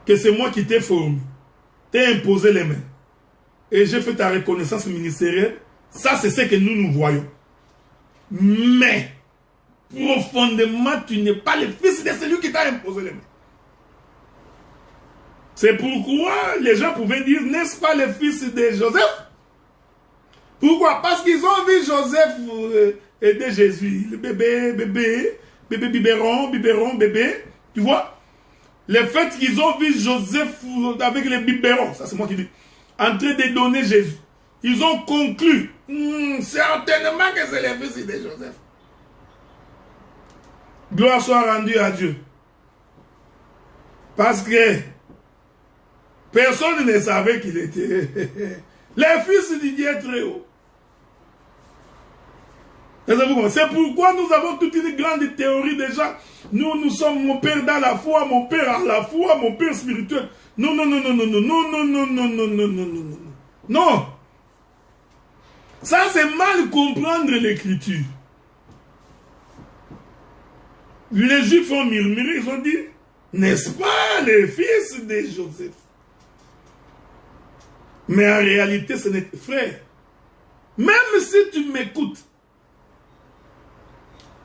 que c'est moi qui t'ai formé, t'ai imposé les mains, et j'ai fait ta reconnaissance ministérielle, ça c'est ce que nous voyons. Mais, profondément, tu n'es pas le fils de celui qui t'a imposé les mains. C'est pourquoi les gens pouvaient dire, n'est-ce pas le fils de Joseph? Pourquoi? Parce qu'ils ont vu Joseph aider Jésus. Le bébé biberon, bébé. Tu vois? Le fait qu'ils ont vu Joseph avec les biberons, ça c'est moi qui dis, en train de donner Jésus. Ils ont conclu, certainement que c'est le fils de Joseph. Gloire soit rendue à Dieu. Parce que personne ne savait qu'il était le fils du Dieu très haut. C'est pourquoi nous avons toute une grande théorie déjà. Nous sommes mon père dans la foi, mon père à la foi, mon père spirituel. Non. Non. Ça, c'est mal comprendre l'écriture. Les Juifs ont murmuré, ils ont dit, n'est-ce pas le fils de Joseph? Mais en réalité, ce n'est frère. Même si tu m'écoutes,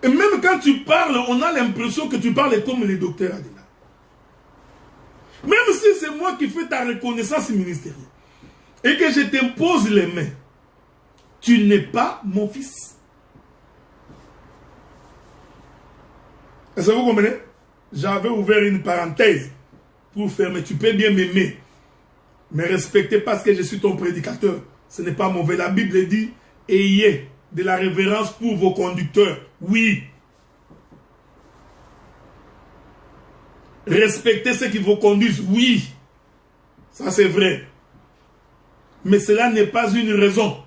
et même quand tu parles, on a l'impression que tu parles comme le docteur Adela. Même si c'est moi qui fais ta reconnaissance ministérielle et que je t'impose les mains, tu n'es pas mon fils. Est-ce que vous comprenez? J'avais ouvert une parenthèse pour faire, mais tu peux bien m'aimer, mais respecter parce que je suis ton prédicateur. Ce n'est pas mauvais. La Bible dit, ayez de la révérence pour vos conducteurs. Oui. Respectez ceux qui vous conduisent. Oui. Ça c'est vrai. Mais cela n'est pas une raison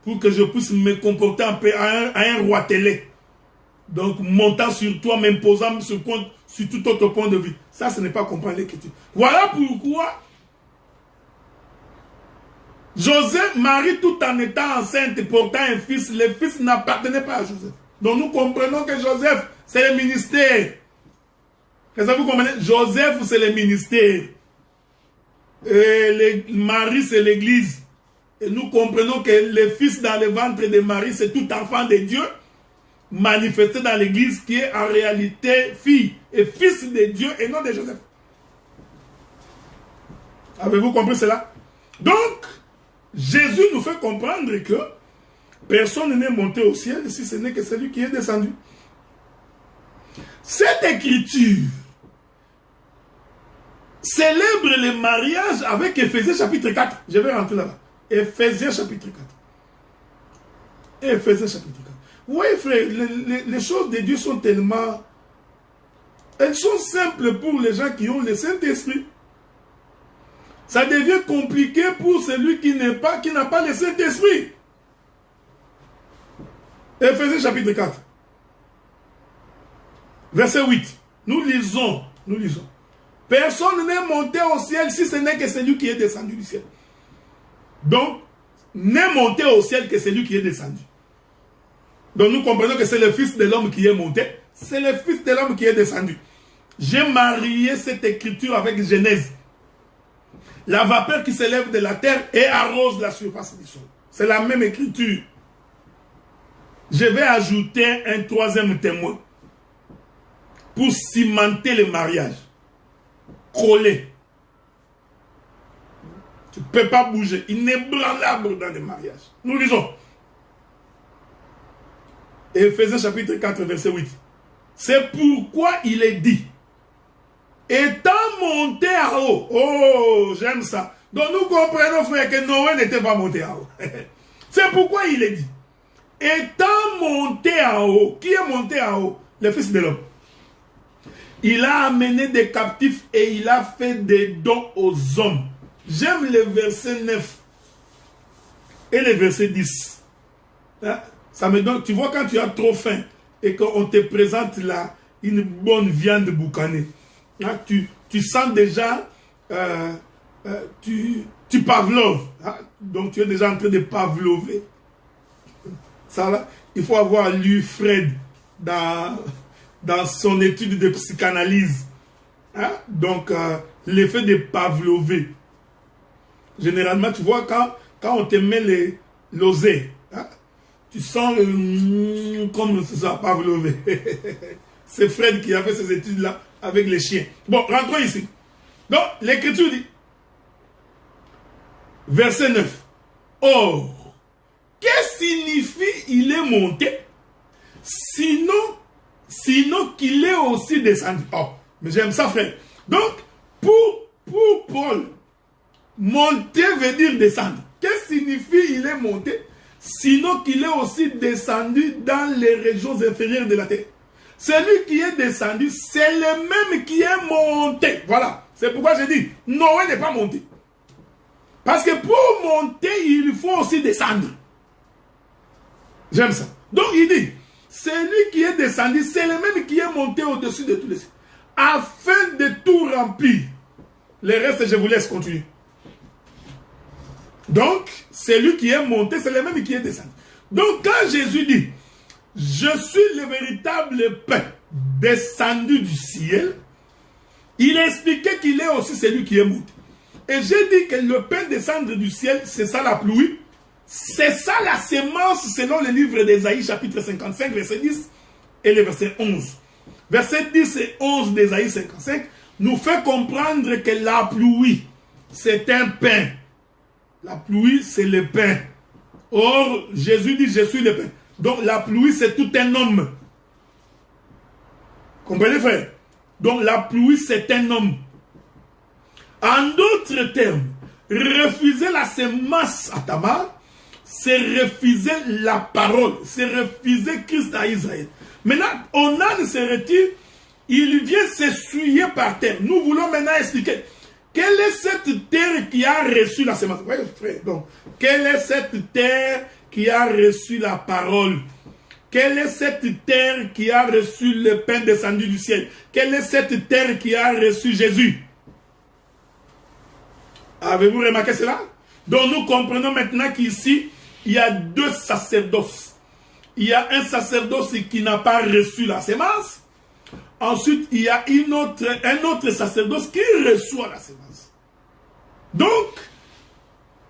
pour que je puisse me comporter à un roi télé. Donc montant sur toi, m'imposant sur tout autre point de vue. Ça, ce n'est pas comprendre l'écriture. Voilà pourquoi Joseph, Marie, tout en étant enceinte et portant un fils, le fils n'appartenait pas à Joseph. Donc nous comprenons que Joseph, c'est le ministère. Est-ce que vous comprenez? Joseph, c'est le ministère. Et Marie, c'est l'église. Et nous comprenons que le fils dans le ventre de Marie, c'est tout enfant de Dieu, manifesté dans l'église, qui est en réalité fille et fils de Dieu et non de Joseph. Avez-vous compris cela? Donc, Jésus nous fait comprendre que personne n'est monté au ciel si ce n'est que celui qui est descendu. Cette écriture célèbre le mariage avec Éphésiens chapitre 4. Je vais rentrer là-bas. Éphésiens chapitre 4. Éphésiens chapitre 4. Oui, frère, les choses de Dieu sont tellement... Elles sont simples pour les gens qui ont le Saint-Esprit. Ça devient compliqué pour celui qui n'a pas le Saint-Esprit. Éphésiens chapitre 4. Verset 8. Nous lisons. Personne n'est monté au ciel si ce n'est que celui qui est descendu du ciel. Donc, n'est monté au ciel que celui qui est descendu. Donc nous comprenons que c'est le Fils de l'homme qui est monté. C'est le Fils de l'homme qui est descendu. J'ai marié cette écriture avec Genèse. La vapeur qui s'élève de la terre et arrose la surface du sol. C'est la même écriture. Je vais ajouter un troisième témoin pour cimenter le mariage. Coller. Tu ne peux pas bouger. Inébranlable dans le mariage. Nous lisons. Éphésiens chapitre 4, verset 8. C'est pourquoi il est dit, étant monté à haut. Oh, j'aime ça. Donc nous comprenons, frère, que Noé n'était pas monté à haut. C'est pourquoi il est dit, étant monté à haut. Qui est monté à haut? Le Fils de l'homme. Il a amené des captifs et il a fait des dons aux hommes. J'aime le verset 9 et le verset 10. Hein? Ça me donne, tu vois, quand tu as trop faim et qu'on te présente là une bonne viande boucanée, hein, tu sens déjà, tu pavloves. Hein? Donc tu es déjà en train de pavlover. Ça là, il faut avoir lu Freud dans son étude de psychanalyse. Hein? Donc, l'effet de Pavlové. Généralement, tu vois, quand on te met l'osé, hein, tu sens comme ça, Pavlové. C'est Fred qui a fait ces études-là avec les chiens. Bon, rentrons ici. Donc, l'écriture dit, verset 9. Or, qu'est-ce que signifie il est monté? Sinon qu'il est aussi descendu. Oh, mais j'aime ça, frère. Donc, pour Paul, monter veut dire descendre. Qu'est-ce que signifie il est monté? Sinon qu'il est aussi descendu dans les régions inférieures de la terre. Celui qui est descendu, c'est le même qui est monté. Voilà. C'est pourquoi je dis, Noé n'est pas monté. Parce que pour monter, il faut aussi descendre. J'aime ça. Donc il dit, celui qui est descendu, c'est le même qui est monté au-dessus de tous les cieux. Afin de tout remplir. Le reste, je vous laisse continuer. Donc, celui qui est monté, c'est le même qui est descendu. Donc, quand Jésus dit, je suis le véritable pain descendu du ciel, il expliquait qu'il est aussi celui qui est monté. Et j'ai dit que le pain descendre du ciel, c'est ça la pluie, c'est ça la sémence selon le livre d'Ésaïe chapitre 55, verset 10 et le verset 11. Verset 10 et 11 d'Ésaïe 55 nous fait comprendre que la pluie, c'est un pain. La pluie, c'est le pain. Or, Jésus dit, je suis le pain. Donc, la pluie, c'est tout un homme. Comprenez, frère? Donc, la pluie, c'est un homme. En d'autres termes, refuser la sémence à Tamar, c'est refuser la parole, c'est refuser Christ à Israël. Maintenant, Onan se retire, il vient s'essuyer par terre. Nous voulons maintenant expliquer quelle est cette terre qui a reçu la sémence. Oui, frère. Donc, quelle est cette terre qui a reçu la parole? Quelle est cette terre qui a reçu le pain descendu du ciel? Quelle est cette terre qui a reçu Jésus? Avez-vous remarqué cela? Donc nous comprenons maintenant qu'ici, il y a deux sacerdoces. Il y a un sacerdoce qui n'a pas reçu la sémence. Ensuite, il y a un autre sacerdoce qui reçoit la sémence. Donc,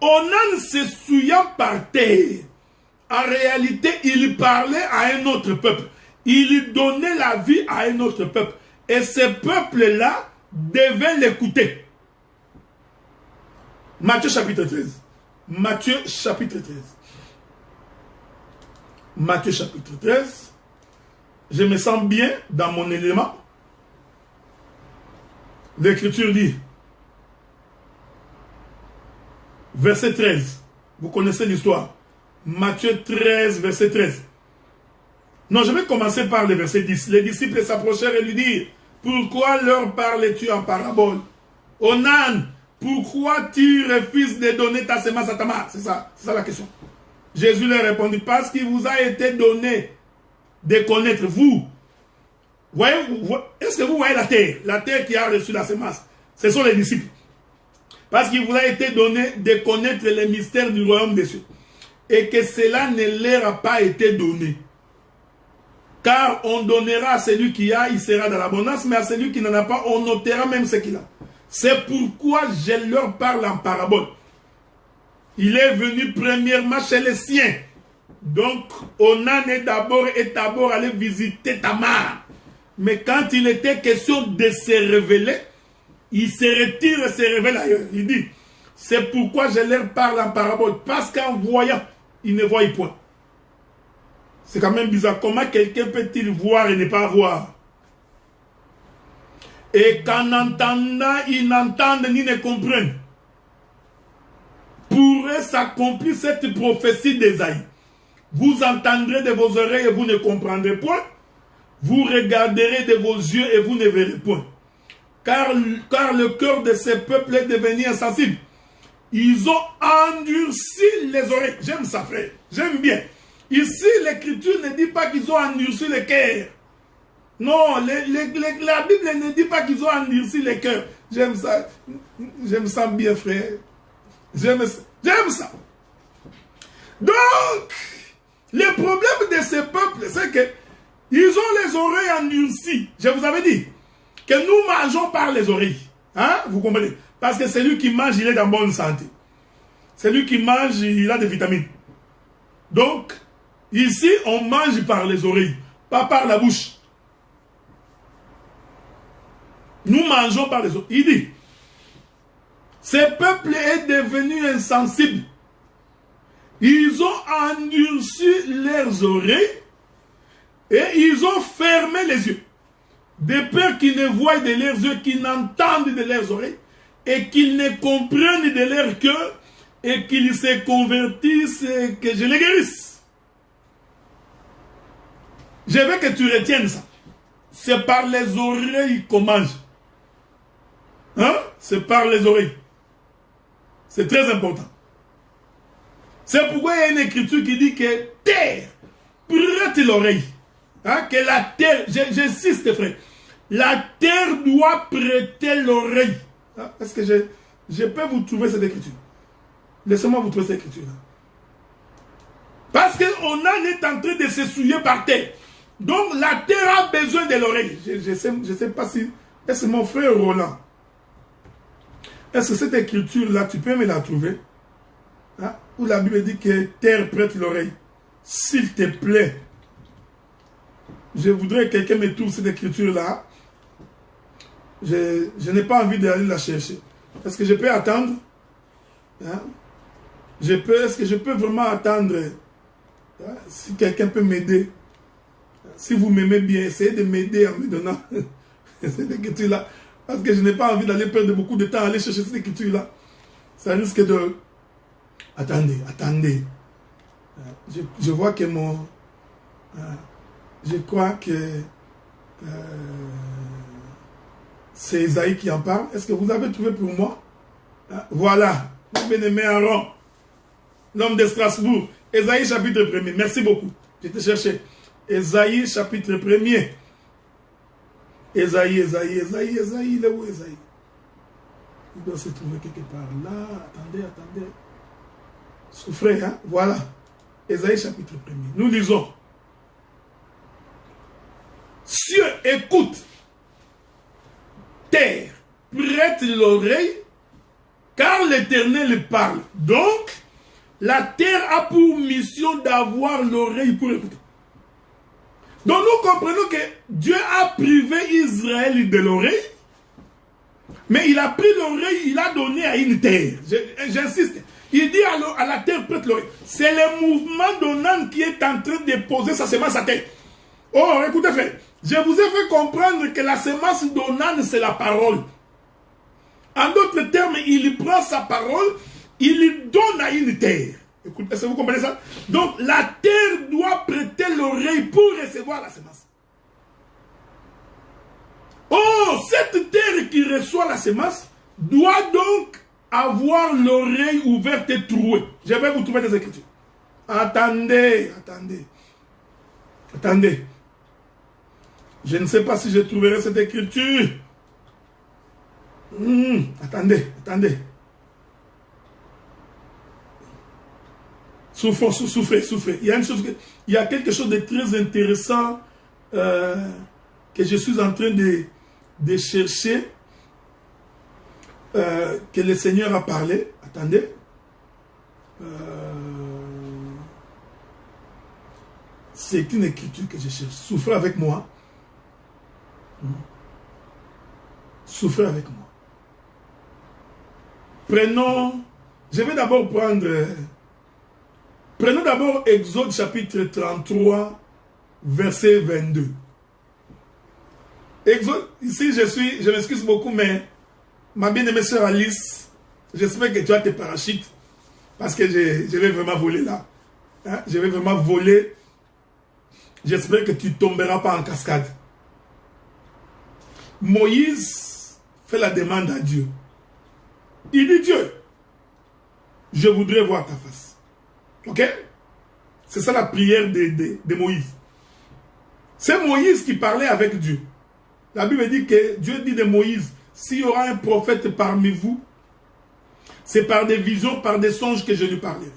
Onan s'essuyant par terre, en réalité, il parlait à un autre peuple. Il donnait la vie à un autre peuple. Et ce peuple-là devait l'écouter. Matthieu chapitre 13. Matthieu chapitre 13. Matthieu chapitre 13. Je me sens bien dans mon élément. L'Écriture dit, verset 13. Vous connaissez l'histoire. Matthieu 13, verset 13. Non, je vais commencer par le verset 10. Les disciples s'approchèrent et lui dirent, pourquoi leur parles-tu en parabole? Onan, pourquoi tu refuses de donner ta sémence à Tamar? C'est ça la question. Jésus leur répondit, parce qu'il vous a été donné de connaître vous. Est-ce que vous voyez la terre qui a reçu la sémence? Ce sont les disciples. Parce qu'il vous a été donné de connaître les mystères du royaume des cieux. Et que cela ne leur a pas été donné. Car on donnera à celui qui a, il sera dans l'abondance, mais à celui qui n'en a pas, on ôtera même ce qu'il a. C'est pourquoi je leur parle en parabole. Il est venu premièrement chez les siens. Donc, Onan est d'abord allé visiter Tamar. Mais quand il était question de se révéler, il se retire et se révèle ailleurs. Il dit, c'est pourquoi je leur parle en parabole. Parce qu'en voyant, ils ne voient point. C'est quand même bizarre. Comment quelqu'un peut-il voir et ne pas voir? Et qu'en entendant, ils n'entendent ni ne comprennent. Pourrait s'accomplir cette prophétie d'Ésaïe. Vous entendrez de vos oreilles et vous ne comprendrez point. Vous regarderez de vos yeux et vous ne verrez point. Car le cœur de ces peuples est devenu insensible. Ils ont endurci les oreilles. J'aime ça, frère. J'aime bien. Ici, l'Écriture ne dit pas qu'ils ont endurci le cœur. Non, la Bible ne dit pas qu'ils ont endurci le cœur. J'aime ça. J'aime ça bien, frère. J'aime ça. Donc, le problème de ces peuples, c'est que ils ont les oreilles endurcies. Je vous avais dit que nous mangeons par les oreilles. Hein? Vous comprenez? Parce que celui qui mange, il est en bonne santé. Celui qui mange, il a des vitamines. Donc, ici, on mange par les oreilles, pas par la bouche. Nous mangeons par les oreilles. Il dit, ce peuple est devenu insensible. Ils ont endurci leurs oreilles et ils ont fermé les yeux. De peur qu'ils ne voient de leurs yeux, qu'ils n'entendent de leurs oreilles et qu'ils ne comprennent de leur cœur et qu'ils se convertissent et que je les guérisse. Je veux que tu retiennes ça. C'est par les oreilles qu'on mange. Hein? C'est par les oreilles. C'est très important. C'est pourquoi il y a une écriture qui dit que terre, prête l'oreille. Hein? Que la terre, j'insiste frère, la terre doit prêter l'oreille. Hein? Est-ce que je peux vous trouver cette écriture? Laissez-moi vous trouver cette écriture-là. Parce qu'on est en train de se souiller par terre. Donc la terre a besoin de l'oreille. Je sais pas si... Est-ce mon frère Roland? Est-ce que cette écriture-là, tu peux me la trouver? Hein? Où la Bible dit que terre prête l'oreille. S'il te plaît, je voudrais que quelqu'un me trouve cette écriture-là. Je n'ai pas envie d'aller la chercher. Est-ce que je peux attendre? Hein? Est-ce que je peux vraiment attendre? Hein? Si quelqu'un peut m'aider. Si vous m'aimez bien, essayez de m'aider en me donnant cette écriture-là. Parce que je n'ai pas envie d'aller perdre beaucoup de temps à aller chercher cette écriture-là. Ça risque de... Attendez. Je vois que mon... Je crois que... c'est Esaïe qui en parle. Est-ce que vous avez trouvé pour moi? Voilà. Mon bien-aimé Aaron. L'homme de Strasbourg. Esaïe chapitre 1er. Merci beaucoup. Je te cherchais. Esaïe chapitre 1er. Esaïe, il est où Esaïe? Il doit se trouver quelque part là. Attendez. Souffrez, hein? Voilà. Esaïe chapitre 1er. Nous lisons. Cieux, écoute. Terre, prête l'oreille, car l'Éternel parle. Donc, la terre a pour mission d'avoir l'oreille pour écouter. Donc nous comprenons que Dieu a privé Israël de l'oreille, mais il a pris l'oreille, il a donné à une terre. J'insiste. Il dit à la terre prête l'oreille. C'est le mouvement d'Onan qui est en train de poser sa semence à terre. Oh, écoutez frère, je vous ai fait comprendre que la semence d'Onan c'est la parole. En d'autres termes, il prend sa parole, il lui donne à une terre. Est-ce que vous comprenez ça? Donc, la terre doit prêter l'oreille pour recevoir la semence. Oh, cette terre qui reçoit la semence doit donc avoir l'oreille ouverte et trouée. Je vais vous trouver des écritures. Attendez. Je ne sais pas si je trouverai cette écriture. Attendez. Souffrez. Il y a quelque chose de très intéressant que je suis en train de chercher, que le Seigneur a parlé. Attendez. C'est une écriture que je cherche. Souffrez avec moi. Souffrez avec moi. Je vais d'abord prenons d'abord Exode chapitre 33, verset 22. Exode, ici je m'excuse beaucoup, mais ma bien-aimée sœur Alice, j'espère que tu as tes parachutes, parce que je vais vraiment voler là. Hein? Je vais vraiment voler. J'espère que tu ne tomberas pas en cascade. Moïse fait la demande à Dieu. Il dit, Dieu, je voudrais voir ta face. Ok? C'est ça la prière de Moïse. C'est Moïse qui parlait avec Dieu. La Bible dit que Dieu dit de Moïse, s'il y aura un prophète parmi vous, c'est par des visions, par des songes que je lui parlerai.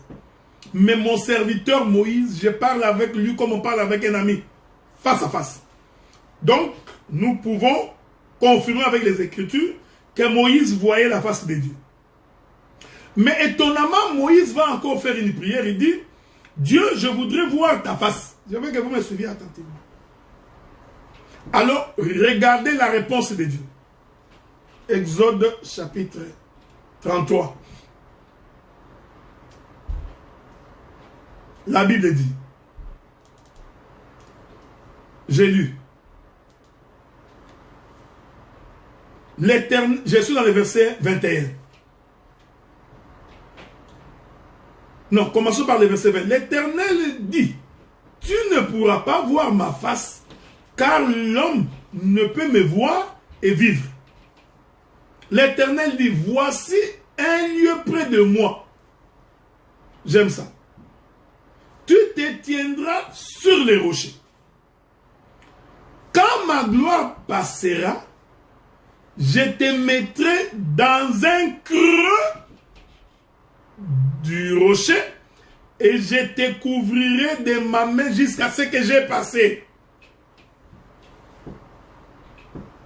Mais mon serviteur Moïse, je parle avec lui comme on parle avec un ami, face à face. Donc, nous pouvons confirmer avec les Écritures que Moïse voyait la face de Dieu. Mais étonnamment, Moïse va encore faire une prière. Il dit, Dieu, je voudrais voir ta face. Je veux que vous me suiviez attentivement. Alors, regardez la réponse de Dieu. Exode chapitre 33. La Bible dit, j'ai lu, l'Éternel, je suis dans le verset 21. Non, commençons par le verset 20. L'Éternel dit, tu ne pourras pas voir ma face, car l'homme ne peut me voir et vivre. L'Éternel dit, voici un lieu près de moi. J'aime ça. Tu te tiendras sur les rochers. Quand ma gloire passera, je te mettrai dans un creux du rocher et je te couvrirai de ma main jusqu'à ce que j'ai passé.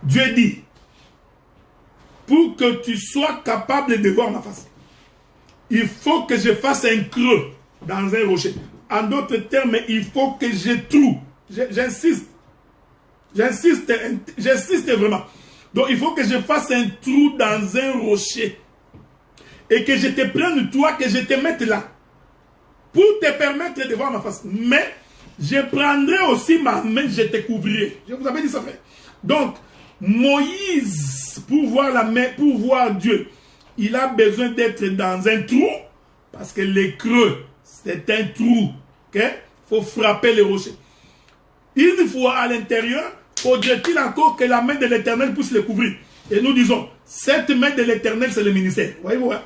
Dieu dit, pour que tu sois capable de voir ma face, il faut que je fasse un creux dans un rocher. En d'autres termes, il faut que je trouve. J'insiste. J'insiste vraiment. Donc, il faut que je fasse un trou dans un rocher. Et que je te prenne toi, que je te mette là. Pour te permettre de voir ma face. Mais, je prendrai aussi ma main, je te couvrirai. Je vous avais dit ça, frère. Donc, Moïse, pour voir la main, pour voir Dieu, il a besoin d'être dans un trou. Parce que les creux, c'est un trou. Il faut frapper les rochers. Une fois à l'intérieur, faudrait-il encore que la main de l'Éternel puisse le couvrir. Et nous disons, cette main de l'Éternel, c'est le ministère. Voyez-vous, hein?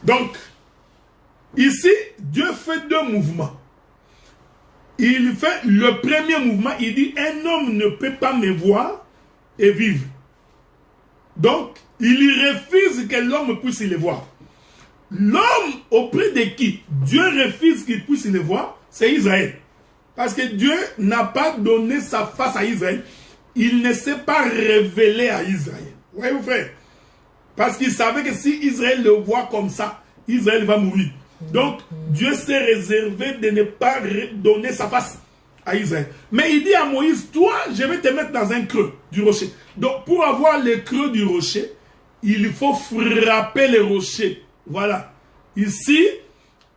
Donc, ici, Dieu fait deux mouvements. Il fait le premier mouvement, il dit, un homme ne peut pas me voir et vivre. Donc, il refuse que l'homme puisse le voir. L'homme auprès de qui Dieu refuse qu'il puisse le voir, c'est Israël. Parce que Dieu n'a pas donné sa face à Israël. Il ne s'est pas révélé à Israël. Voyez-vous, frère? Parce qu'il savait que si Israël le voit comme ça, Israël va mourir. Donc, Dieu s'est réservé de ne pas donner sa face à Israël. Mais il dit à Moïse, toi, je vais te mettre dans un creux du rocher. Donc, pour avoir le creux du rocher, il faut frapper le rocher. Voilà. Ici,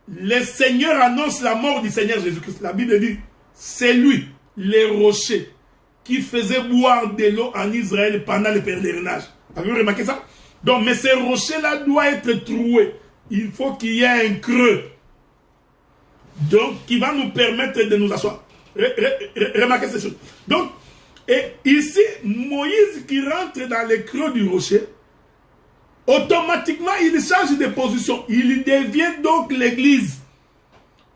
le Seigneur annonce la mort du Seigneur Jésus-Christ. La Bible dit, c'est lui, les rochers, qui faisait boire de l'eau en Israël pendant le pèlerinage. Avez-vous remarqué ça? Donc, mais ces rochers-là doivent être troués. Il faut qu'il y ait un creux. Donc, qui va nous permettre de nous asseoir. Remarquez ces choses. Donc, et ici, Moïse qui rentre dans le creux du rocher, automatiquement, il change de position. Il devient donc l'église.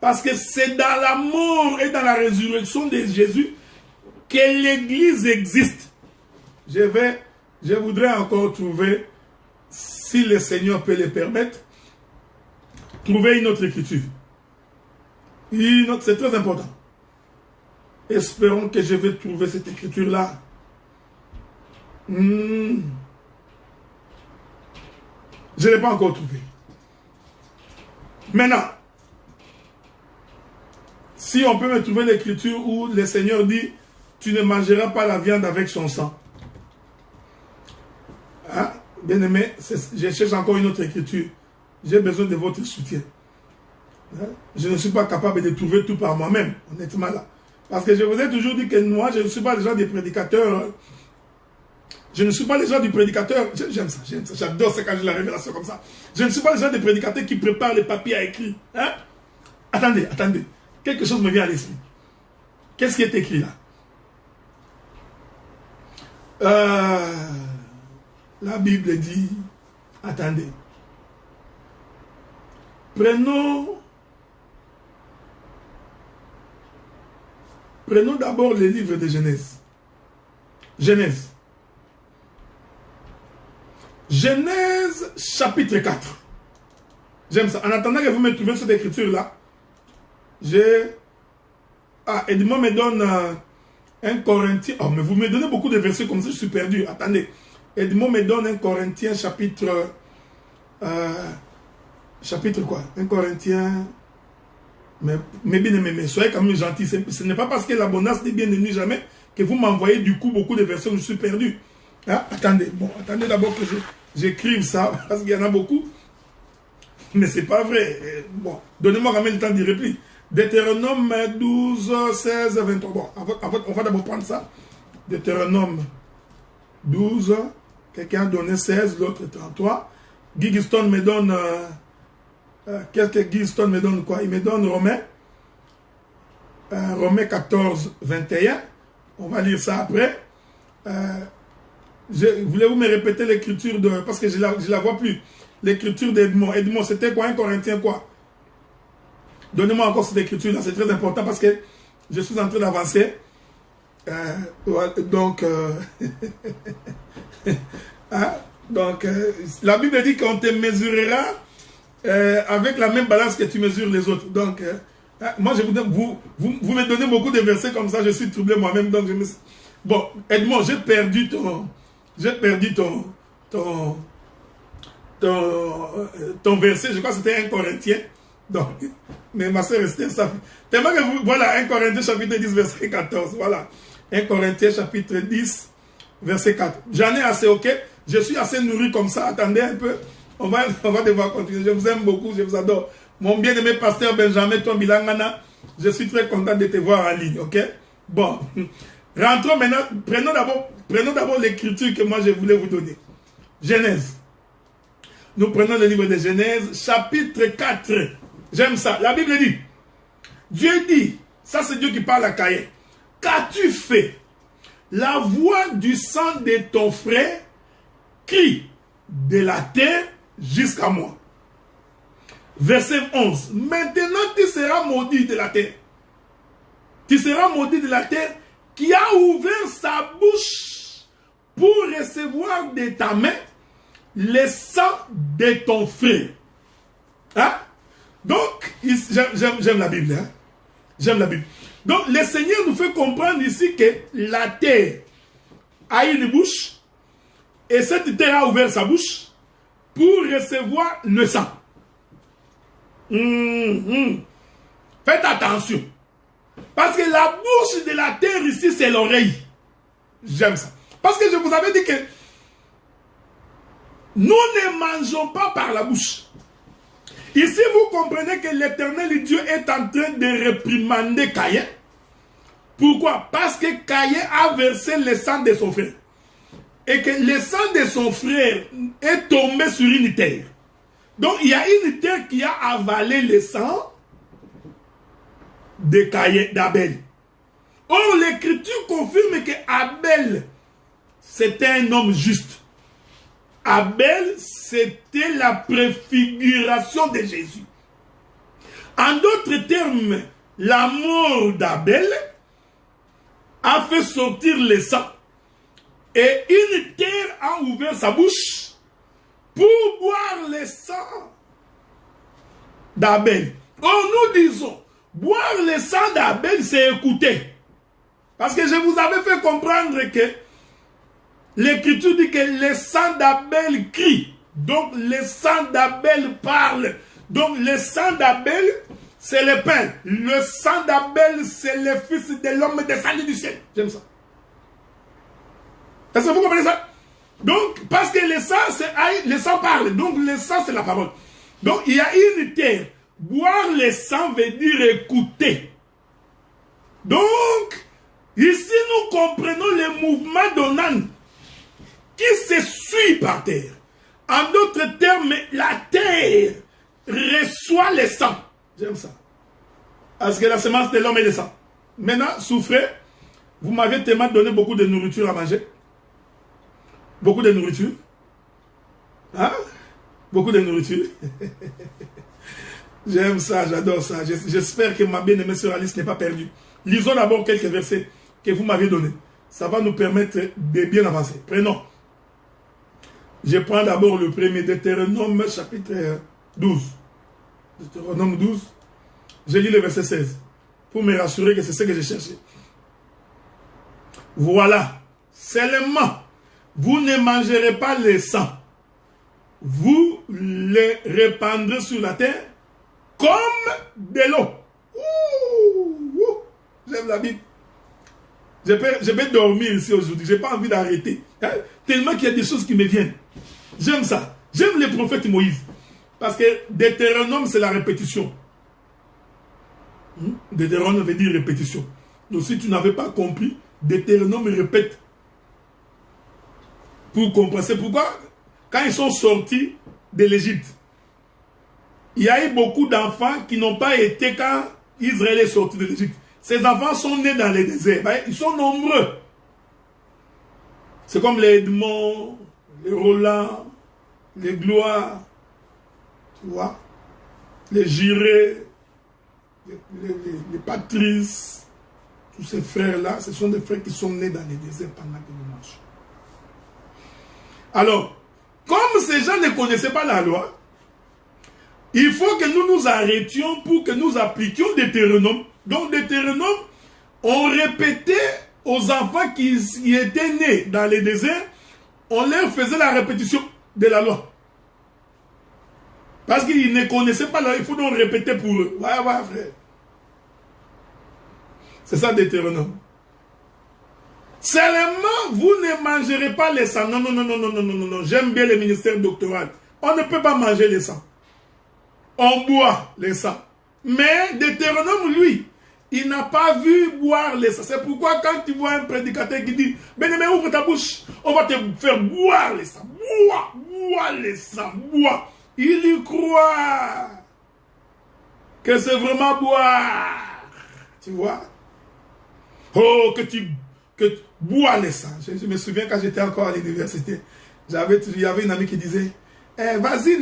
Parce que c'est dans la mort et dans la résurrection de Jésus que l'église existe. Je voudrais encore trouver, si le Seigneur peut le permettre, trouver une autre écriture. C'est très important. Espérons que je vais trouver cette écriture-là. Je ne l'ai pas encore trouvée. Maintenant, si on peut me trouver l'écriture où le Seigneur dit, tu ne mangeras pas la viande avec son sang. Hein? Bien aimé, je cherche encore une autre écriture. J'ai besoin de votre soutien. Hein? Je ne suis pas capable de trouver tout par moi-même, honnêtement là. Parce que je vous ai toujours dit que moi, je ne suis pas le genre de prédicateur. Je ne suis pas le genre du prédicateur. J'aime ça, j'adore ça quand j'ai la révélation comme ça. Je ne suis pas le genre de prédicateur qui prépare les papiers à écrire. Hein? Attendez. Quelque chose me vient à l'esprit. Qu'est-ce qui est écrit là? La Bible dit, attendez. Prenons d'abord le livre de Genèse. Genèse chapitre 4. J'aime ça. En attendant que vous me trouviez cette écriture-là, Edmond me donne 1 Corinthiens. Oh, mais vous me donnez beaucoup de versets comme ça, je suis perdu. Attendez. Edmond me donne 1 Corinthiens chapitre... chapitre quoi? 1 Corinthiens... Mais bien aimé, soyez quand même gentils. Ce n'est pas parce que l'abondance n'est bien nuit jamais que vous m'envoyez du coup beaucoup de versets où je suis perdu. Hein? Attendez. Bon, attendez d'abord que j'écrive ça, parce qu'il y en a beaucoup. Mais c'est pas vrai. Bon, donnez-moi quand même le temps d'y répliquer. Deutéronome 12, 16, 23. Bon, on va d'abord prendre ça. Deutéronome 12, quelqu'un a donné 16, l'autre 33. Guy Giston me donne... qu'est-ce que Guy Giston me donne quoi? Il me donne Romains. Romains 14, 21. On va lire ça après. Voulez-vous me répéter l'écriture de... Parce que je la vois plus. L'écriture d'Edmond. Edmond, c'était quoi? 1 Corinthien quoi? Donnez-moi encore cette écriture-là. C'est très important parce que je suis en train d'avancer. Donc... hein? Donc, la Bible dit qu'on te mesurera avec la même balance que tu mesures les autres. Donc, moi, je vous me donnez beaucoup de versets comme ça, je suis troublé moi-même. Donc, bon, Edmond, j'ai perdu ton verset. Je crois que c'était 1 Corinthien. Donc, mais ma soeur restait ça. Tellement que vous, voilà, 1 Corinthien chapitre 10, verset 14. Voilà. 1 Corinthien chapitre 10, verset 4. J'en ai assez, ok? Je suis assez nourri comme ça. Attendez un peu. On va devoir continuer. Je vous aime beaucoup, je vous adore. Mon bien-aimé pasteur Benjamin Tombilangana, je suis très content de te voir en ligne, ok? Bon, rentrons maintenant. Prenons d'abord l'écriture que moi je voulais vous donner. Genèse. Nous prenons le livre de Genèse, chapitre 4. J'aime ça. La Bible dit, Dieu dit, ça c'est Dieu qui parle à Caïn. Qu'as-tu fait? La voix du sang de ton frère crie de la terre jusqu'à moi. Verset 11. Maintenant tu seras maudit de la terre. Tu seras maudit de la terre qui a ouvert sa bouche pour recevoir de ta main le sang de ton frère. Hein? Donc, j'aime la Bible. Hein? J'aime la Bible. Donc, le Seigneur nous fait comprendre ici que la terre a une bouche et cette terre a ouvert sa bouche pour recevoir le sang. Faites attention. Parce que la bouche de la terre ici, c'est l'oreille. J'aime ça. Parce que je vous avais dit que nous ne mangeons pas par la bouche. Ici, vous comprenez que l'Éternel Dieu est en train de réprimander Caïn. Pourquoi? Parce que Caïn a versé le sang de son frère. Et que le sang de son frère est tombé sur une terre. Donc, il y a une terre qui a avalé le sang de Caïn, d'Abel. Or, l'Écriture confirme que Abel, c'était un homme juste. Abel, c'était la préfiguration de Jésus. En d'autres termes, la mort d'Abel a fait sortir le sang. Et une terre a ouvert sa bouche pour boire le sang d'Abel. Or, nous disons, boire le sang d'Abel, c'est écouter. Parce que je vous avais fait comprendre que l'Écriture dit que le sang d'Abel crie. Donc, le sang d'Abel parle. Donc, le sang d'Abel, c'est le pain. Le sang d'Abel, c'est le fils de l'homme descendu du ciel. J'aime ça. Est-ce que vous comprenez ça? Donc, parce que le sang parle. Donc, le sang, c'est la parole. Donc, il y a une terre. Boire le sang veut dire écouter. Donc, ici, nous comprenons le mouvement d'Onan qui se suit par terre. En d'autres termes, la terre reçoit le sang. J'aime ça. Parce que la semence de l'homme est le sang. Maintenant, souffrez. Vous m'avez tellement donné beaucoup de nourriture à manger. Beaucoup de nourriture. Hein? Beaucoup de nourriture. J'aime ça, j'adore ça. J'espère que ma bien-aimée sœur Alice n'est pas perdue. Lisons d'abord quelques versets que vous m'avez donnés. Ça va nous permettre de bien avancer. Prenons. Je prends d'abord le premier, Deutéronome chapitre 12. Deutéronome 12. « Je lis le verset 16 pour me rassurer que c'est ce que j'ai cherché. Voilà. Seulement, vous ne mangerez pas le sang. Vous le répandrez sur la terre comme de l'eau. J'aime la Bible. Je vais dormir ici aujourd'hui. Je n'ai pas envie d'arrêter. Hein? Tellement qu'il y a des choses qui me viennent. J'aime ça. J'aime les prophètes Moïse. Parce que Deutéronome, c'est la répétition. Deutéronome veut dire répétition. Donc si tu n'avais pas compris, Deutéronome répète. Pour comprendre. C'est pourquoi, quand ils sont sortis de l'Égypte, il y a eu beaucoup d'enfants qui n'ont pas été quand Israël est sorti de l'Égypte. Ces enfants sont nés dans les déserts. Ils sont nombreux. C'est comme les Edmond, les Roland, les Gloire, tu vois, les Jiré, les Patrice, tous ces frères-là, ce sont des frères qui sont nés dans les déserts pendant que nous marchons. Alors, comme ces gens ne connaissaient pas la loi, il faut que nous nous arrêtions pour que nous appliquions Deutéronome. Donc, Deutéronome, on répétait aux enfants qui étaient nés dans les déserts, on leur faisait la répétition de la loi. Parce qu'ils ne connaissaient pas la loi, il faut donc répéter pour eux. Ouais, frère. C'est ça, Deutéronome. Seulement, vous ne mangerez pas les sangs. Non. J'aime bien le ministère doctoral. On ne peut pas manger les sangs. On boit les sangs. Mais Deutéronome, lui, il n'a pas vu boire les sangs. C'est pourquoi quand tu vois un prédicateur qui dit « Bien-aimé, ouvre ta bouche, on va te faire boire les sangs. Bois les sangs, bois. » Il y croit que c'est vraiment boire. Tu vois? Oh, que tu bois les sangs. Je me souviens quand j'étais encore à l'université, il y avait une amie qui disait vas-y,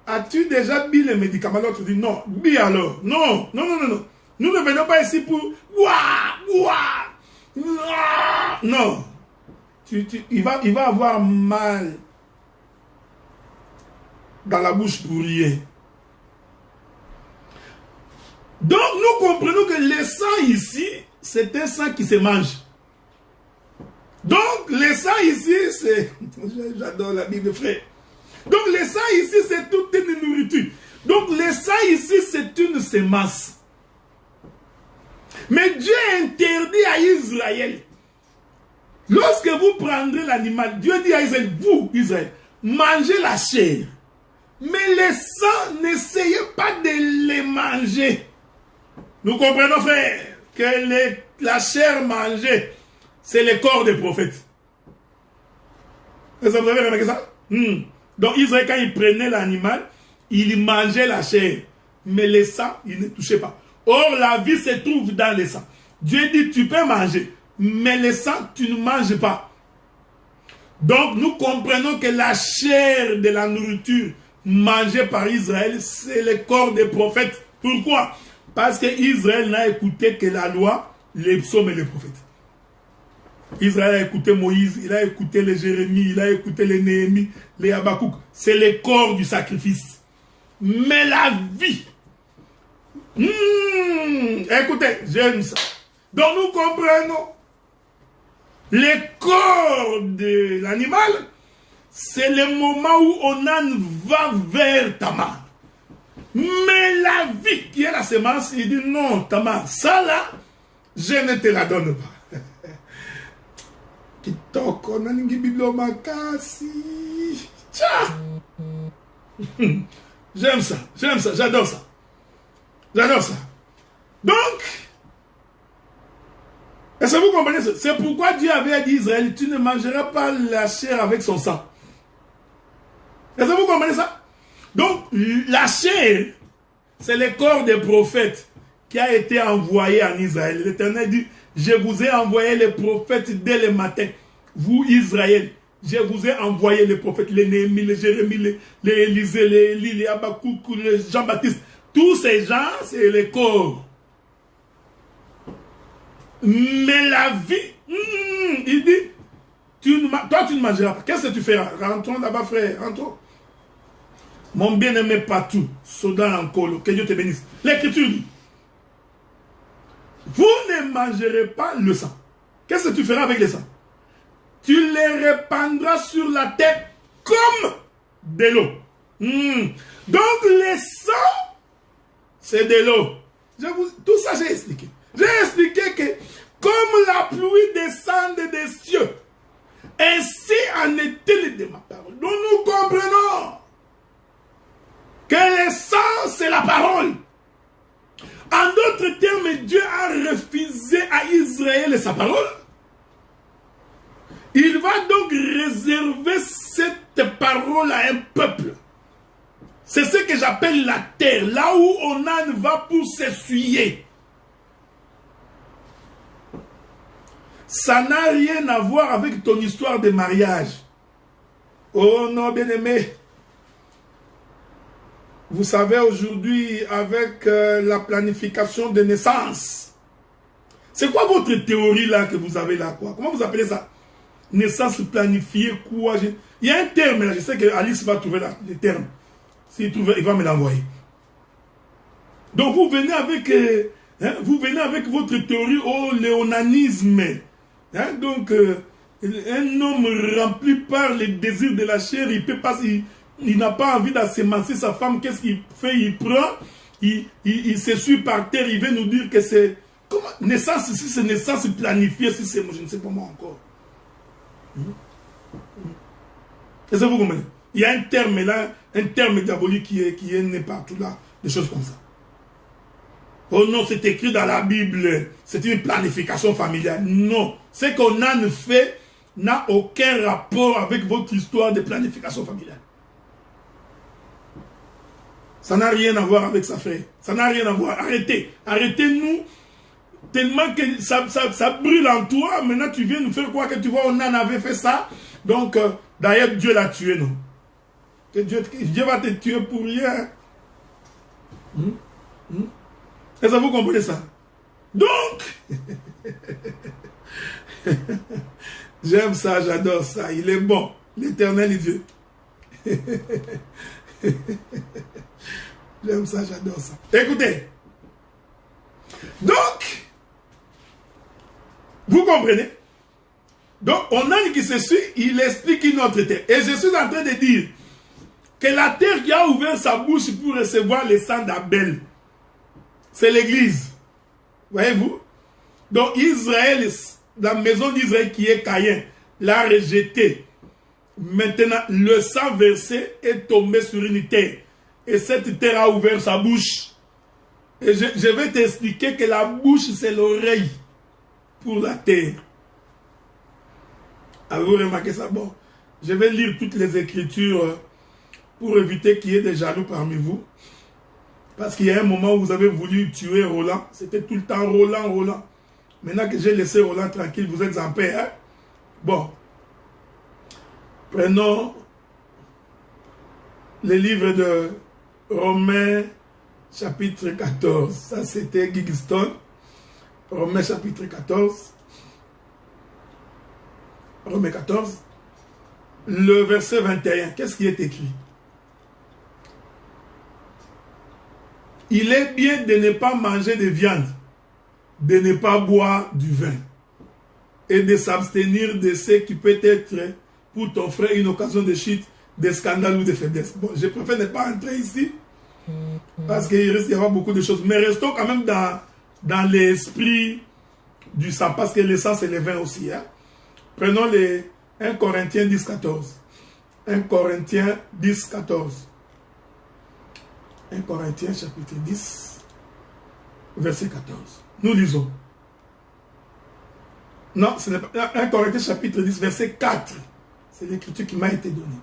as-tu déjà bu les médicaments? Alors tu dis non, bu alors. Non. Nous ne venons pas ici pour boire. Non. Il va avoir mal dans la bouche pour rien. Donc nous comprenons que le sang ici, c'est un sang qui se mange. Donc le sang ici, c'est... J'adore la Bible, frère. Donc le sang ici, c'est toute une nourriture. Donc le sang ici, c'est une semence. Mais Dieu interdit à Israël. Lorsque vous prendrez l'animal, Dieu dit à Israël, vous, Israël, mangez la chair. Mais les sangs, n'essayez pas de les manger. Nous comprenons, frère, que la chair mangée, c'est le corps des prophètes. Vous avez remarqué ça? Donc Israël, quand il prenait l'animal, il mangeait la chair. Mais le sang, il ne touchait pas. Or, la vie se trouve dans le sang. Dieu dit, tu peux manger. Mais le sang, tu ne manges pas. Donc, nous comprenons que la chair de la nourriture mangée par Israël, c'est le corps des prophètes. Pourquoi? Parce que Israël n'a écouté que la loi, les psaumes et les prophètes. Israël a écouté Moïse, il a écouté les Jérémie, il a écouté les Néhémie, les Habakkuk. C'est le corps du sacrifice. Mais la vie, écoutez, j'aime ça. Donc nous comprenons, le corps de l'animal, c'est le moment où Onan va vers Tamar. Mais la vie qui est la semence, il dit non, Tamar, ça là, je ne te la donne pas. Kitoko naningi bibliomakasi. J'aime ça, j'adore ça. J'adore ça. Donc, est-ce que vous comprenez ça? C'est pourquoi Dieu avait dit à Israël, tu ne mangeras pas la chair avec son sang. Est-ce que vous comprenez ça? Donc, la chair, c'est le corps des prophètes qui a été envoyé en Israël. L'Éternel dit, je vous ai envoyé les prophètes dès le matin. Vous, Israël, je vous ai envoyé les prophètes, les Néhémie, les Jérémie, les Élisée, les Élie, les Habakkuk, les Jean-Baptiste. Tous ces gens, c'est le corps. Mais la vie, il dit, toi tu ne mangeras pas. Qu'est-ce que tu feras? Rentrons là-bas, frère, rentrons. Mon bien-aimé partout, Soda en colo, que Dieu te bénisse. L'Écriture dit, vous ne mangerez pas le sang. qu'est-ce que tu feras avec les sangs? Tu les répandras sur la terre comme de l'eau. Donc les sangs, c'est de l'eau. Tout ça, j'ai expliqué. J'ai expliqué que comme la pluie descend des cieux, ainsi en est-il de ma parole. Donc nous comprenons que le sang, c'est la parole. En d'autres termes, Dieu a refusé à Israël sa parole. Il va donc réserver cette parole à un peuple. C'est ce que j'appelle la terre, là où Onan va pour s'essuyer. Ça n'a rien à voir avec ton histoire de mariage. Oh non, bien-aimé. Vous savez, aujourd'hui, avec la planification de naissance, c'est quoi votre théorie là que vous avez là, quoi? Comment vous appelez ça? Naissance planifiée, quoi? Il y a un terme là, je sais que Alice va trouver le terme. S'il trouve, il va me l'envoyer. Donc vous venez avec votre théorie au léonanisme. Hein? Donc un homme rempli par les désirs de la chair, il peut pas, il n'a pas envie d'assemencer sa femme. Qu'est-ce qu'il fait? Il prend, il s'essuie par terre, il veut nous dire que c'est comment naissance, si c'est naissance planifiée, si c'est, je ne sais pas moi encore. Est-ce que vous comprenez? Il y a un terme là, un terme diabolique qui est né partout là, des choses comme ça. Oh non, c'est écrit dans la Bible, c'est une planification familiale. Non, ce qu'on a fait n'a aucun rapport avec votre histoire de planification familiale. Ça n'a rien à voir avec ça, frère. Ça n'a rien à voir. Arrêtez. Arrêtez-nous. Tellement que ça brûle en toi. Maintenant, tu viens nous faire quoi? Que tu vois, on en avait fait ça. Donc, d'ailleurs, Dieu l'a tué, non? Que Dieu va te tuer pour rien. Est-ce que vous comprenez ça? Donc, j'aime ça, j'adore ça. Il est bon. L'Éternel est Dieu. J'aime ça, j'adore ça. Écoutez. Donc, vous comprenez? Donc, on a qui se suit, il explique une autre terre. Et je suis en train de dire que la terre qui a ouvert sa bouche pour recevoir le sang d'Abel, c'est l'église. Voyez-vous? Donc, Israël, la maison d'Israël qui est Caïn, l'a rejeté. Maintenant, le sang versé est tombé sur une terre. Et cette terre a ouvert sa bouche. Et je vais t'expliquer que la bouche, c'est l'oreille pour la terre. Avez-vous remarqué ça? Bon, je vais lire toutes les écritures pour éviter qu'il y ait des jaloux parmi vous. Parce qu'il y a un moment où vous avez voulu tuer Roland. C'était tout le temps Roland, Roland. Maintenant que j'ai laissé Roland tranquille, vous êtes en paix. Hein? Bon. Prenons le livre de Romains chapitre 14. Ça, c'était Gigston. Romains chapitre 14. Romains 14. Le verset 21. Qu'est-ce qui est écrit? Il est bien de ne pas manger de viande, de ne pas boire du vin et de s'abstenir de ce qui peut être pour ton frère une occasion de chute, de scandale ou de faiblesse. Bon, je préfère ne pas entrer ici parce qu'il risque d'y avoir beaucoup de choses. Mais restons quand même dans l'esprit du sang parce que le sang c'est le vin aussi. Hein? Prenons les 1 Corinthiens 10, 14. 1 Corinthiens 10, 14. 1 Corinthiens chapitre 10, verset 14. Nous lisons. Non, ce n'est pas 1 Corinthiens chapitre 10, verset 4. C'est l'écriture qui m'a été donnée.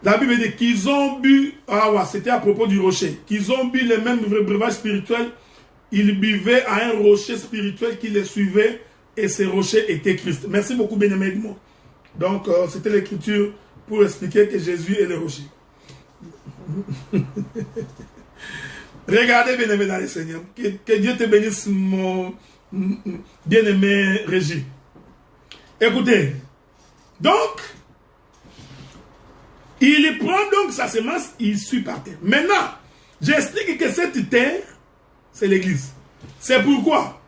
La Bible dit qu'ils ont bu, c'était à propos du rocher, qu'ils ont bu les mêmes breuvages spirituels, ils buvaient à un rocher spirituel qui les suivait et ce rocher était Christ. Merci beaucoup, bien-aimé Edmond. Donc, c'était l'écriture pour expliquer que Jésus est le rocher. Regardez, bien-aimé dans le Seigneur. Que Dieu te bénisse, mon bien-aimé Régis. Écoutez, donc, il prend donc sa semence, il suit par terre. Maintenant, j'explique que cette terre, c'est l'église. C'est pourquoi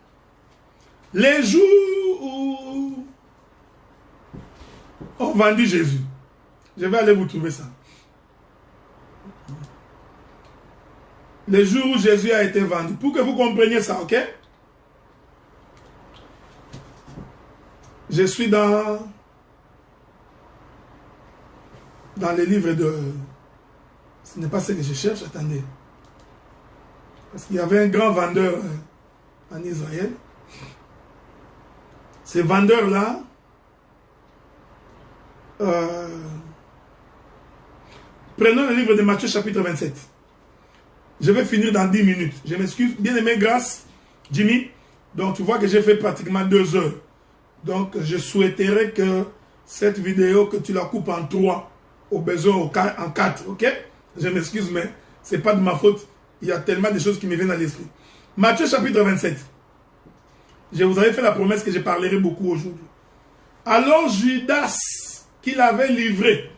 Les jours où on vendit Jésus. Je vais aller vous trouver ça. Les jours où Jésus a été vendu. Pour que vous compreniez ça, ok? Je suis dans les livres de... Ce n'est pas ce que je cherche, attendez. Parce qu'il y avait un grand vendeur en Israël. Ces vendeurs-là, prenons le livre de Matthieu chapitre 27. Je vais finir dans 10 minutes. Je m'excuse. Bien aimé, grâce, Jimmy. Donc, tu vois que j'ai fait pratiquement 2 heures. Donc, je souhaiterais que cette vidéo, que tu la coupes en 3, au besoin en 4, ok? Je m'excuse, mais ce n'est pas de ma faute. Il y a tellement de choses qui me viennent à l'esprit. Matthieu chapitre 27. Je vous avais fait la promesse que je parlerai beaucoup aujourd'hui. Alors, Judas, qui l'avait livré,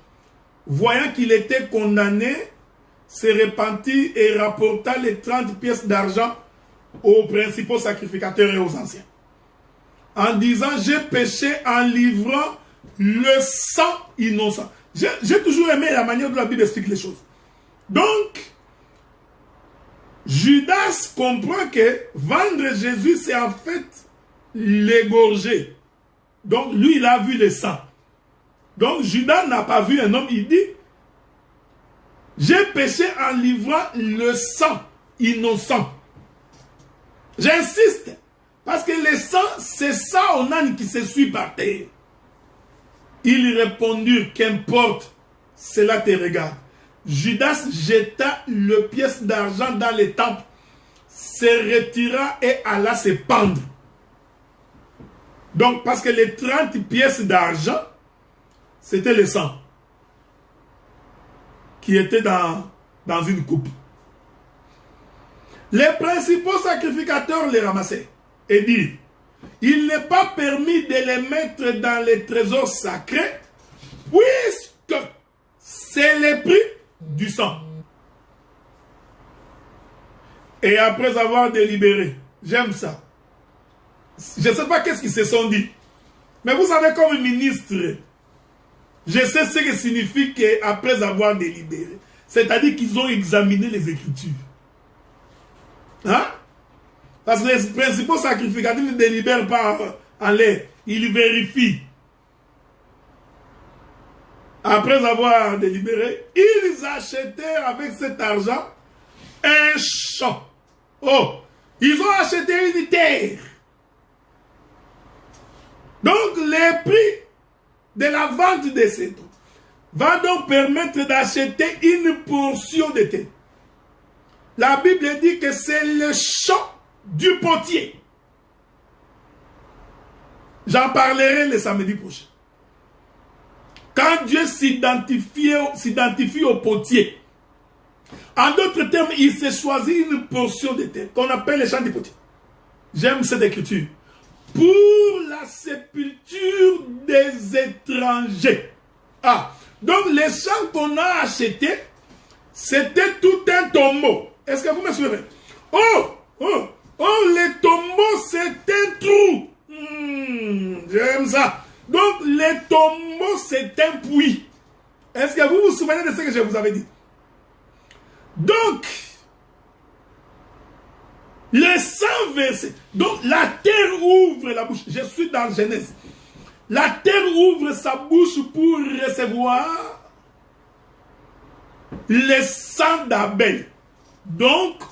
voyant qu'il était condamné, se repentit et rapporta les 30 pièces d'argent aux principaux sacrificateurs et aux anciens. En disant, j'ai péché en livrant le sang innocent. J'ai toujours aimé la manière dont la Bible explique les choses. Donc, Judas comprend que vendre Jésus, c'est en fait l'égorger. Donc, lui, il a vu le sang. Donc, Judas n'a pas vu un homme, il dit, j'ai péché en livrant le sang innocent. J'insiste, parce que le sang, c'est ça au âne qui se suit par terre. Ils répondirent, qu'importe, cela te regarde. Judas jeta le pièce d'argent dans les temples, se retira et alla se pendre. Donc, parce que les 30 pièces d'argent, c'était le sang qui était dans une coupe. Les principaux sacrificateurs les ramassaient et dirent, il n'est pas permis de les mettre dans les trésors sacrés, puisque c'est le prix du sang. Et après avoir délibéré, j'aime ça. Je ne sais pas qu'est-ce qu'ils se sont dit. Mais vous savez, comme ministre, je sais ce que signifie qu'après avoir délibéré. C'est-à-dire qu'ils ont examiné les Écritures. Hein? Parce que les principaux sacrificateurs ne délibèrent pas en l'air. Ils vérifient. Après avoir délibéré, ils achetèrent avec cet argent un champ. Oh, ils ont acheté une terre. Donc, le prix de la vente de ces dons va donc permettre d'acheter une portion de terre. La Bible dit que c'est le champ du potier. J'en parlerai le samedi prochain. Quand Dieu s'identifie au potier, en d'autres termes, il s'est choisi une portion de terre qu'on appelle le champ du potier. J'aime cette écriture. Pour la sépulture des étrangers. Ah, donc les champs qu'on a achetés, c'était tout un tombeau. Est-ce que vous me suivez? Oh, les tombeaux, c'est un trou. J'aime ça. Donc, les tombeaux, c'est un puits. Est-ce que vous vous souvenez de ce que je vous avais dit? Donc, les 100 versets. Donc, la terre ouvre la bouche. Je suis dans Genèse. La terre ouvre sa bouche pour recevoir le sang d'Abel. Donc,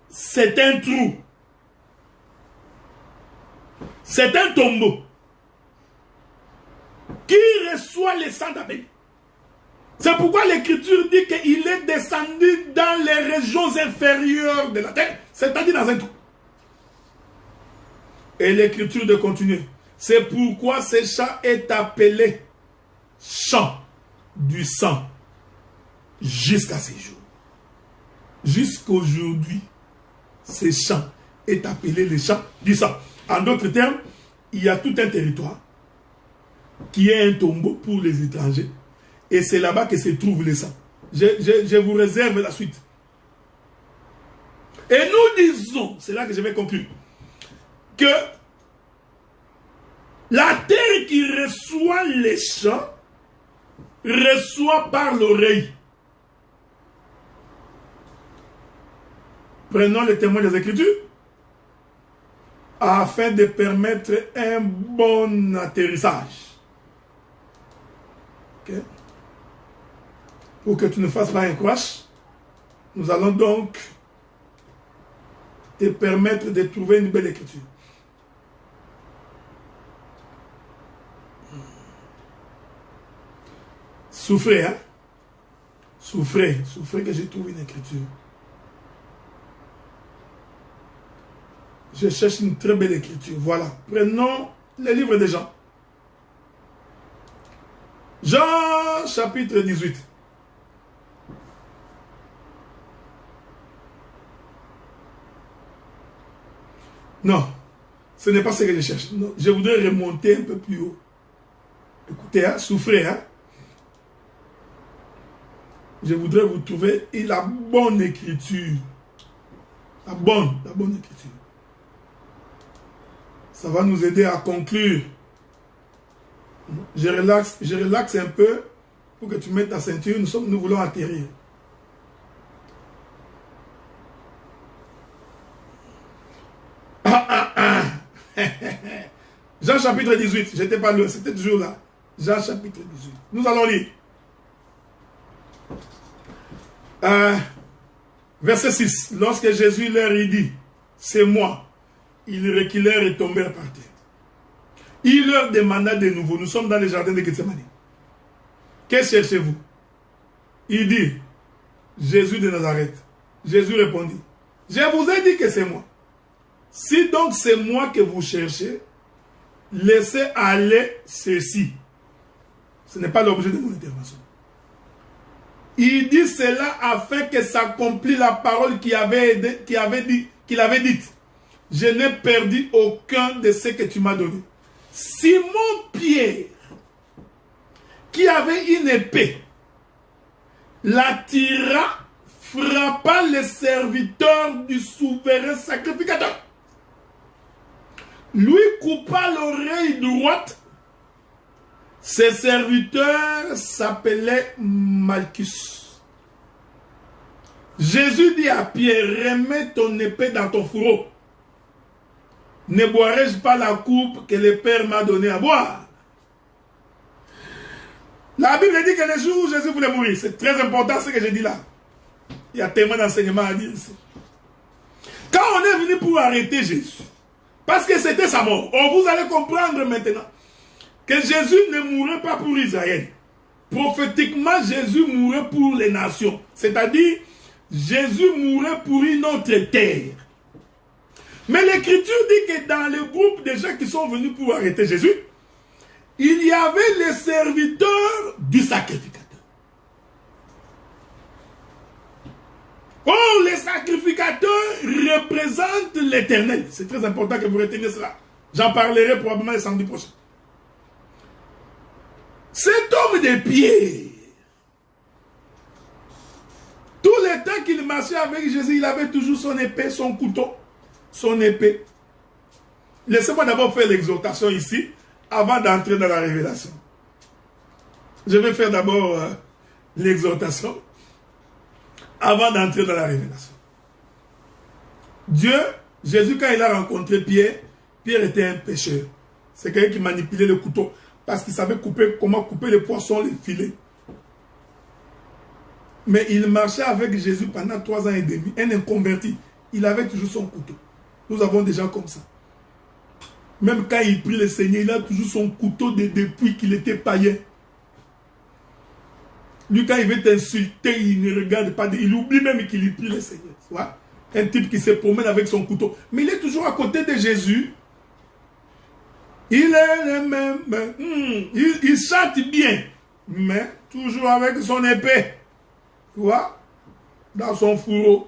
c'est un trou. C'est un tombeau qui reçoit le sang d'Abel. C'est pourquoi l'Écriture dit qu'il est descendu dans les régions inférieures de la terre, c'est-à-dire dans un trou. Et l'Écriture de continuer. C'est pourquoi ce champ est appelé champ du sang jusqu'à ces jours. Jusqu'aujourd'hui, ce champ est appelé le champ du sang. En d'autres termes, il y a tout un territoire qui est un tombeau pour les étrangers. Et c'est là-bas que se trouve le sang. Je vous réserve la suite. Et nous disons, c'est là que je vais conclure, que La terre qui reçoit les chants, reçoit par l'oreille. Prenons le témoin des Écritures afin de permettre un bon atterrissage. Okay. Pour que tu ne fasses pas un crash, nous allons donc te permettre de trouver une belle écriture. Souffrez, hein? Souffrez que j'ai trouvé une écriture. Je cherche une très belle écriture. Voilà. Prenons le livre de Jean. Jean chapitre 18. Non, ce n'est pas ce que je cherche. Non, je voudrais remonter un peu plus haut. Écoutez, hein, souffrez. Hein. Je voudrais vous trouver la bonne écriture. La bonne écriture. Ça va nous aider à conclure. Je relaxe un peu pour que tu mettes ta ceinture. Nous voulons atterrir. Jean chapitre 18. J'étais pas loin, c'était toujours là. Jean chapitre 18. Nous allons lire. Verset 6. Lorsque Jésus leur dit, c'est moi, ils reculèrent et tombèrent par terre. Il leur demanda de nouveau, nous sommes dans le jardin de Gethsemane. Que cherchez-vous? Il dit, Jésus de Nazareth. Jésus répondit, je vous ai dit que c'est moi. Si donc c'est moi que vous cherchez, laissez aller ceci. Ce n'est pas l'objet de mon intervention. Il dit cela afin que s'accomplisse la parole qu'il avait dite. Je n'ai perdu aucun de ce que tu m'as donné. Simon Pierre, qui avait une épée, la tira, frappa le serviteur du souverain sacrificateur. Lui coupa l'oreille droite. Ses serviteurs s'appelaient Malchus. Jésus dit à Pierre, remets ton épée dans ton fourreau. Ne boirai-je pas la coupe que le Père m'a donnée à boire? La Bible dit que le jour où Jésus voulait mourir, c'est très important ce que je dis là. Il y a tellement d'enseignements à dire ici. Quand on est venu pour arrêter Jésus, parce que c'était sa mort, vous allez comprendre maintenant que Jésus ne mourrait pas pour Israël. Prophétiquement, Jésus mourrait pour les nations. C'est-à-dire, Jésus mourrait pour une autre terre. Mais l'Écriture dit que dans le groupe de gens qui sont venus pour arrêter Jésus, il y avait les serviteurs du sacrificateur. Oh, les sacrificateurs représentent l'Éternel. C'est très important que vous reteniez cela. J'en parlerai probablement le samedi prochain. Cet homme de Pierre, tout le temps qu'il marchait avec Jésus, il avait toujours son épée, son couteau, son épée. Laissez-moi d'abord faire l'exhortation ici, avant d'entrer dans la révélation. Je vais faire d'abord l'exhortation, avant d'entrer dans la révélation. Dieu, Jésus, quand il a rencontré Pierre, Pierre était un pêcheur. C'est quelqu'un qui manipulait le couteau. Parce qu'il savait comment couper les poissons, les filets. Mais il marchait avec Jésus pendant 3 ans et demi. Un inconverti. Il avait toujours son couteau. Nous avons des gens comme ça. Même quand il prie le Seigneur, il a toujours son couteau depuis qu'il était païen. Lui, quand il veut t'insulter, il ne regarde pas. Il oublie même qu'il prie le Seigneur. Tu vois? Un type qui se promène avec son couteau. Mais il est toujours à côté de Jésus. Il est le même. Il chante bien. Mais toujours avec son épée. Tu vois? Dans son fourreau.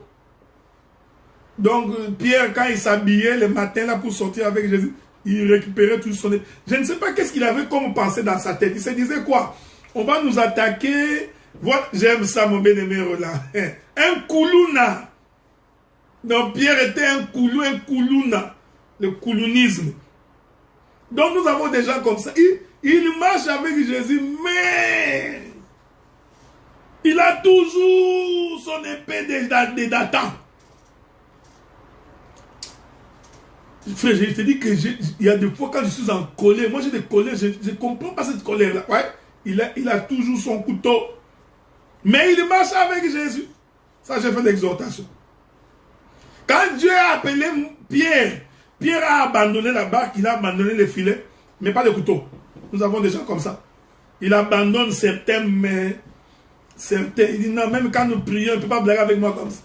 Donc, Pierre, quand il s'habillait le matin là pour sortir avec Jésus, il récupérait tout son épée. Je ne sais pas qu'est-ce qu'il avait comme pensée dans sa tête. Il se disait quoi? On va nous attaquer. Voilà, j'aime ça, mon bien-aimé Roland. Un koulouna. Donc, Pierre était un koulouna. Le koulounisme. Donc nous avons des gens comme ça. Il marche avec Jésus, mais il a toujours son épée de Dathan. Frère, je te dis que il y a des fois quand je suis en colère, moi j'ai des colères, je ne comprends pas cette colère-là. Ouais, il a toujours son couteau. Mais il marche avec Jésus. Ça, j'ai fait l'exhortation. Quand Dieu a appelé Pierre, Pierre a abandonné la barque, il a abandonné les filets, mais pas le couteau. Nous avons des gens comme ça. Il abandonne certains, mais certains. Il dit non, même quand nous prions, il ne peut pas blaguer avec moi comme ça.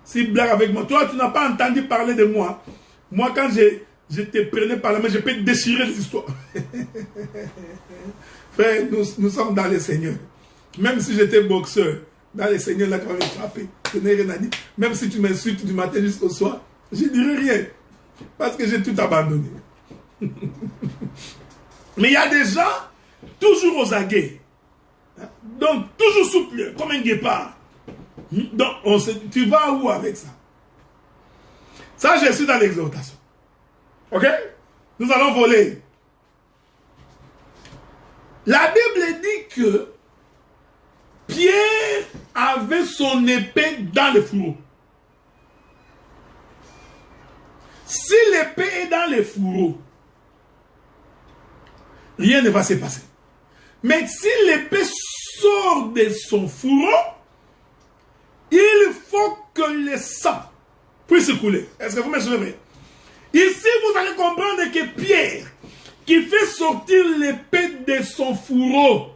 S'il blague avec moi, toi, tu n'as pas entendu parler de moi. Moi, quand je te prenais par la main, je peux te déchirer les histoires. Frère, nous sommes dans le Seigneur. Même si j'étais boxeur, dans le Seigneur, là, tu vas me frapper. Je n'ai rien à dire. Même si tu m'insultes du matin jusqu'au soir, je ne dirai rien. Parce que j'ai tout abandonné. Mais il y a des gens, toujours aux aguets. Donc, toujours souple, comme un guépard. Donc, tu vas où avec ça? Ça, je suis dans l'exhortation. Ok? Nous allons voler. La Bible dit que Pierre avait son épée dans le fourreau. Si l'épée est dans le fourreau, rien ne va se passer. Mais si l'épée sort de son fourreau, il faut que le sang puisse couler. Est-ce que vous me suivez? Ici, vous allez comprendre que Pierre, qui fait sortir l'épée de son fourreau,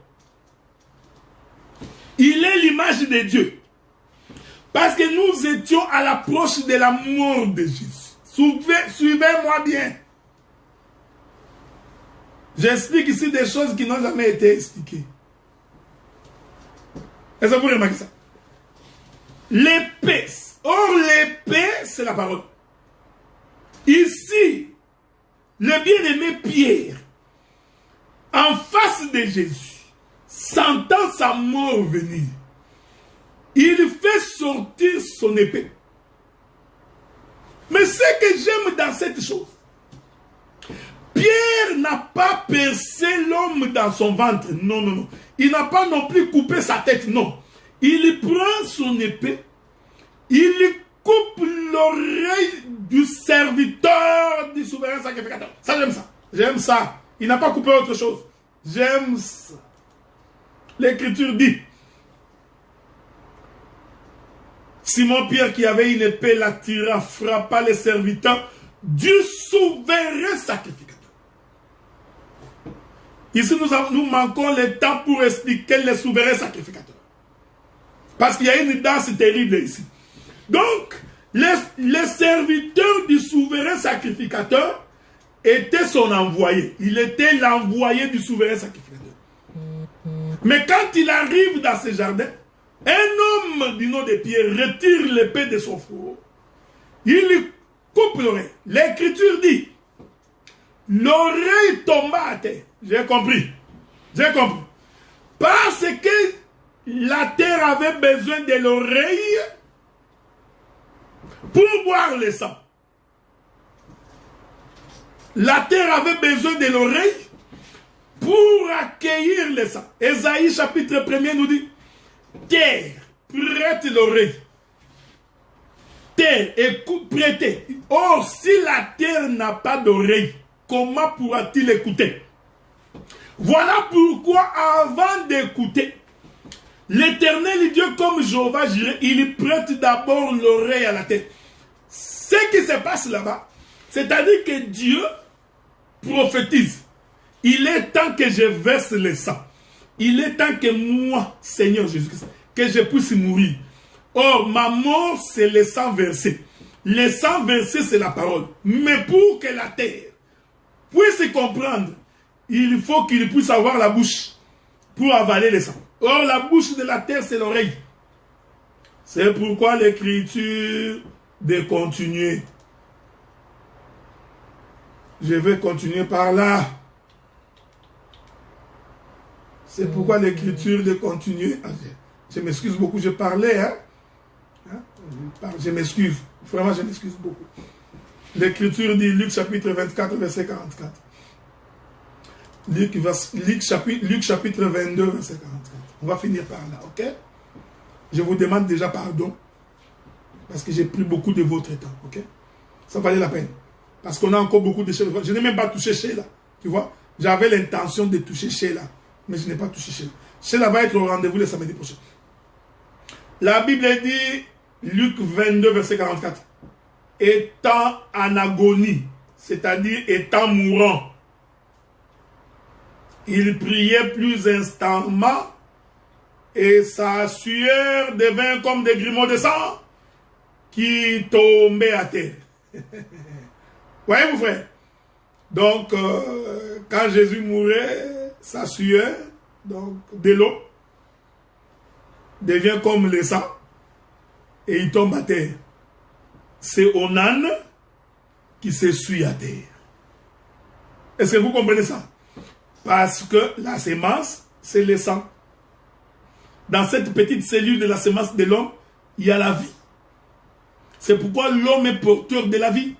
il est l'image de Dieu. Parce que nous étions à l'approche de la mort de Jésus. Suivez-moi bien. J'explique ici des choses qui n'ont jamais été expliquées. Est-ce que vous remarquez ça? L'épée. Or, l'épée, c'est la parole. Ici, le bien-aimé Pierre, en face de Jésus, sentant sa mort venir, il fait sortir son épée. Mais ce que j'aime dans cette chose, Pierre n'a pas percé l'homme dans son ventre. Non, non, non. Il n'a pas non plus coupé sa tête. Non. Il prend son épée. Il coupe l'oreille du serviteur du souverain sacrificateur. Ça, j'aime ça. J'aime ça. Il n'a pas coupé autre chose. J'aime ça. L'Écriture dit, Simon-Pierre qui avait une épée la tira, frappa les serviteurs du souverain sacrificateur. Ici, nous manquons le temps pour expliquer le souverain sacrificateur. Parce qu'il y a une danse terrible ici. Donc, les serviteurs du souverain sacrificateur étaient son envoyé. Il était l'envoyé du souverain sacrificateur. Mais quand il arrive dans ce jardin, un homme du nom de Pierre retire l'épée de son fourreau. Il lui coupe l'oreille. L'Écriture dit, l'oreille tomba à terre. J'ai compris. J'ai compris. Parce que la terre avait besoin de l'oreille pour boire le sang. La terre avait besoin de l'oreille pour accueillir le sang. Ésaïe chapitre 1er nous dit, terre, prête l'oreille. Terre, écoute, prêtez. Or, si la terre n'a pas d'oreille, comment pourra-t-il écouter? Voilà pourquoi, avant d'écouter, l'Éternel Dieu comme Jéhovah Jireh, il prête d'abord l'oreille à la terre. Ce qui se passe là-bas, c'est-à-dire que Dieu prophétise. Il est temps que je verse le sang. Il est temps que moi, Seigneur Jésus-Christ, que je puisse mourir. Or, ma mort, c'est le sang versé. Le sang versé, c'est la parole. Mais pour que la terre puisse comprendre, il faut qu'il puisse avoir la bouche pour avaler le sang. Or, la bouche de la terre, c'est l'oreille. C'est pourquoi l'Écriture de continuer. Je vais continuer par là. C'est pourquoi l'Écriture de continuer. Je m'excuse beaucoup, je parlais. Je m'excuse. Vraiment, je m'excuse beaucoup. L'Écriture dit, Luc chapitre 24, verset 44. Luc chapitre 22, verset 44. On va finir par là, ok? Je vous demande déjà pardon. Parce que j'ai pris beaucoup de votre temps, ok? Ça valait la peine. Parce qu'on a encore beaucoup de choses. Je n'ai même pas touché Sheila. Tu vois? J'avais l'intention de toucher Sheila. Mais je n'ai pas touché Sheila. Sheila va être au rendez-vous le samedi prochain. La Bible dit, Luc 22, verset 44. Étant en agonie, c'est-à-dire étant mourant, il priait plus instamment et sa sueur devint comme des grumeaux de sang qui tombaient à terre. Voyez-vous, frère? Donc, quand Jésus mourait, sa sueur, donc de l'eau, devient comme le sang et il tombe à terre. C'est Onan qui s'essuie à terre. Est-ce que vous comprenez ça? Parce que la sémence, c'est le sang. Dans cette petite cellule de la sémence de l'homme, il y a la vie. C'est pourquoi l'homme est porteur de la vie.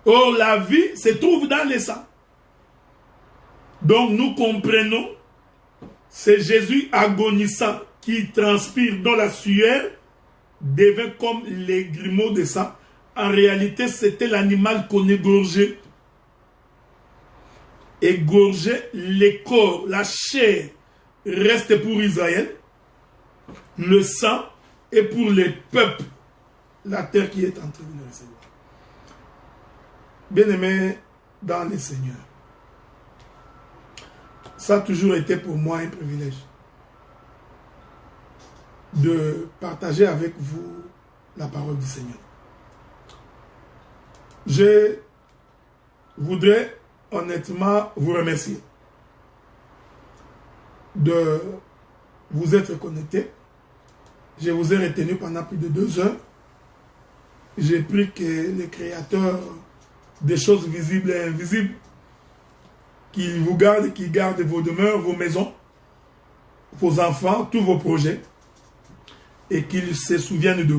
Or, la vie se trouve dans le sang. Donc, nous comprenons, c'est Jésus agonissant qui transpire dans la sueur, devint comme les grumeaux de sang. En réalité, c'était l'animal qu'on égorgeait. Égorger les corps, la chair reste pour Israël, le sang est pour les peuples, la terre qui est en train de recevoir. Bien-aimés dans le Seigneur, ça a toujours été pour moi un privilège de partager avec vous la parole du Seigneur. Je voudrais honnêtement vous remercier de vous être connecté. Je vous ai retenu pendant plus de 2 heures. J'ai pris que le Créateur des choses visibles et invisibles, qui vous garde, qui garde vos demeures, vos maisons, vos enfants, tous vos projets, et qu'il se souvienne de vous.